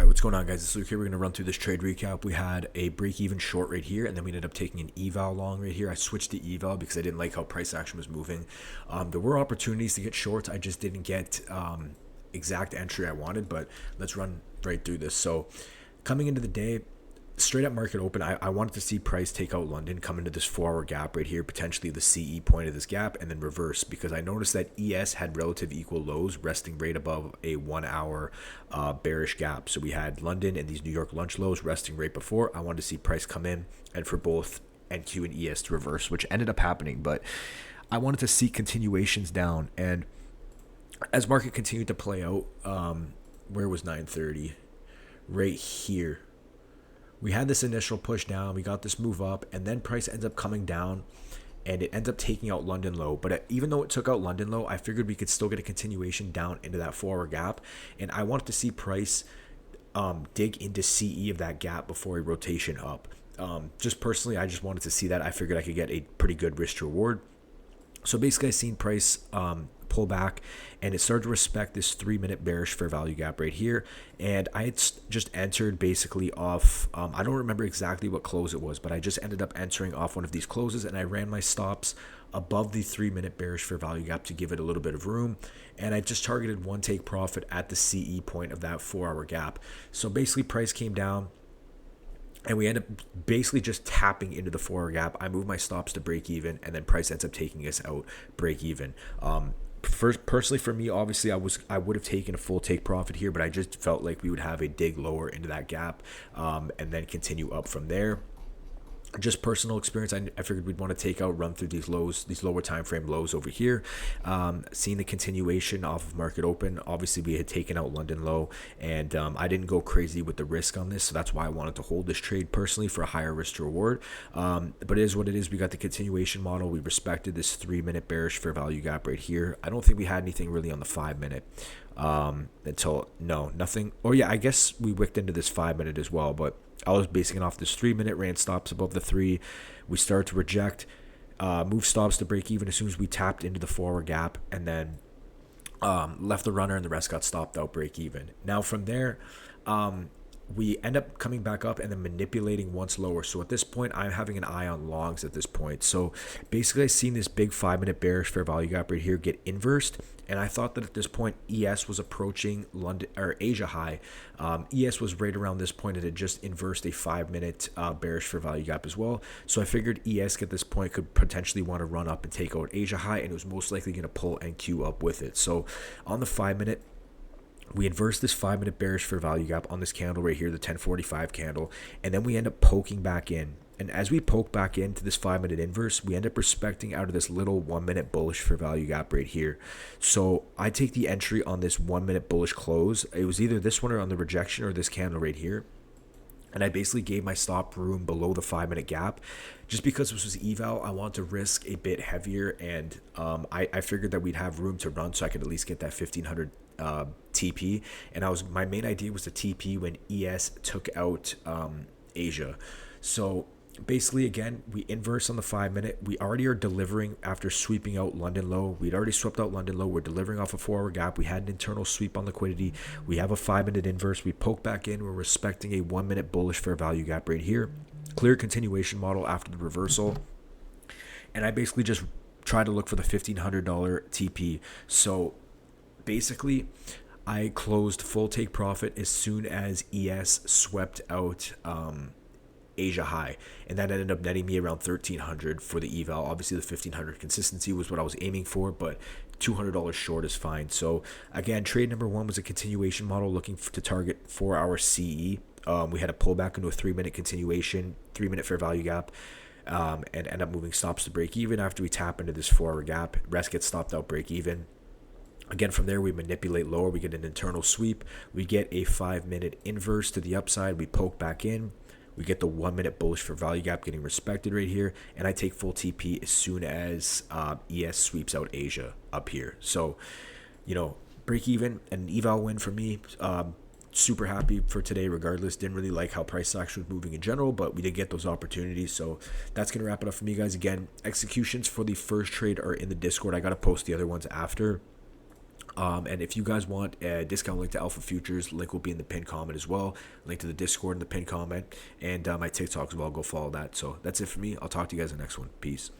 Alright, what's going on, guys? It's Luke here. We're going to run through this trade recap. We had a break-even short right here, and then we ended up taking an eval long right here. I switched to eval because I didn't like how price action was moving. There were opportunities to get shorts. I just didn't get exact entry I wanted, but let's run right through this. So coming into the day, straight up market open, I wanted to see price take out London, come into this 4-hour gap right here, potentially the CE point of this gap, and then reverse, because I noticed that ES had relative equal lows resting right above a 1-hour bearish gap. So we had London and these New York lunch lows resting right before. I wanted to see price come in and for both NQ and ES to reverse, which ended up happening, but I wanted to see continuations down. And as market continued to play out, where was 930? Right here. We had this initial push down, we got this move up, and then price ends up coming down, and it ends up taking out London low. But even though it took out London low, I figured we could still get a continuation down into that 4-hour gap, and I wanted to see price dig into CE of that gap before a rotation up. Just personally, I just wanted to see that. I figured I could get a pretty good risk to reward. So basically, I seen price pull back, and it started to respect this 3-minute bearish fair value gap right here. And I had just entered basically off, I don't remember exactly what close it was, but I just ended up entering off one of these closes, and I ran my stops above the 3-minute bearish fair value gap to give it a little bit of room. And I just targeted one take profit at the CE point of that 4-hour gap. So basically, price came down, and we end up basically just tapping into the 4-hour gap. I moved my stops to break even, and then price ends up taking us out break even. Personally, for me, obviously, I would have taken a full take profit here, but I just felt like we would have a dig lower into that gap, and then continue up from there. Just personal experience, I figured we'd want to take out, run through these lows, these lower time frame lows over here. Seeing the continuation off of market open. Obviously, we had taken out London low, and I didn't go crazy with the risk on this, so that's why I wanted to hold this trade personally for a higher risk to reward. But it is what it is. We got the continuation model. We respected this 3-minute bearish fair value gap right here. I don't think we had anything really on the 5-minute until nothing. Oh yeah, I guess we wicked into this 5-minute as well, but I was basing it off this 3-minute, ran stops above the 3. We started to reject, move stops to break even as soon as we tapped into the 4-hour gap, and then left the runner, and the rest got stopped out break even. Now from there, we end up coming back up and then manipulating once lower. So at this point, I'm having an eye on longs at this point. So basically, I seen this big 5-minute bearish fair value gap right here get inversed, and I thought that at this point ES was approaching London or Asia high. ES was right around this point. It had just inversed a 5-minute bearish fair value gap as well. So I figured ES at this point could potentially want to run up and take out Asia high, and it was most likely going to pull NQ up with it. So on the 5-minute, we inverse this 5-minute bearish fair value gap on this candle right here, the 1045 candle, and then we end up poking back in. And as we poke back into this 5-minute inverse, we end up respecting out of this little 1-minute bullish fair value gap right here. So I take the entry on this 1-minute bullish close. It was either this one or on the rejection or this candle right here. And I basically gave my stop room below the 5-minute gap. Just because this was eval, I wanted to risk a bit heavier, and I figured that we'd have room to run so I could at least get that 1500 TP. And my main idea was the TP when ES took out Asia. So basically, again, we inverse on the 5-minute. We already are delivering after sweeping out London low. We'd already swept out London low. We're delivering off a 4-hour gap. We had an internal sweep on liquidity. We have a 5-minute inverse. We poke back in. We're respecting a 1-minute bullish fair value gap right here. Clear continuation model after the reversal. And I basically just try to look for the $1,500 TP. So basically, I closed full take profit as soon as ES swept out Asia high, and that ended up netting me around 1,300 for the eval. Obviously, the 1,500 consistency was what I was aiming for, but $200 short is fine. So again, trade number 1 was a continuation model looking to target 4-hour CE. We had a pullback into a 3-minute continuation, 3-minute fair value gap, and end up moving stops to break even after we tap into this 4-hour gap. Rest gets stopped out break even. Again, from there, we manipulate lower. We get an internal sweep. We get a 5-minute inverse to the upside. We poke back in. We get the 1-minute bullish for value gap getting respected right here. And I take full TP as soon as ES sweeps out Asia up here. So, break even and an eval win for me. Super happy for today regardless. Didn't really like how price action was moving in general, but we did get those opportunities. So that's going to wrap it up for me, guys. Again, executions for the first trade are in the Discord. I got to post the other ones after. And if you guys want a discount link to Alpha Futures, link will be in the pinned comment as well. Link to the Discord in the pinned comment, and my TikTok as well. Go follow that. So that's it for me. I'll talk to you guys in the next one. Peace.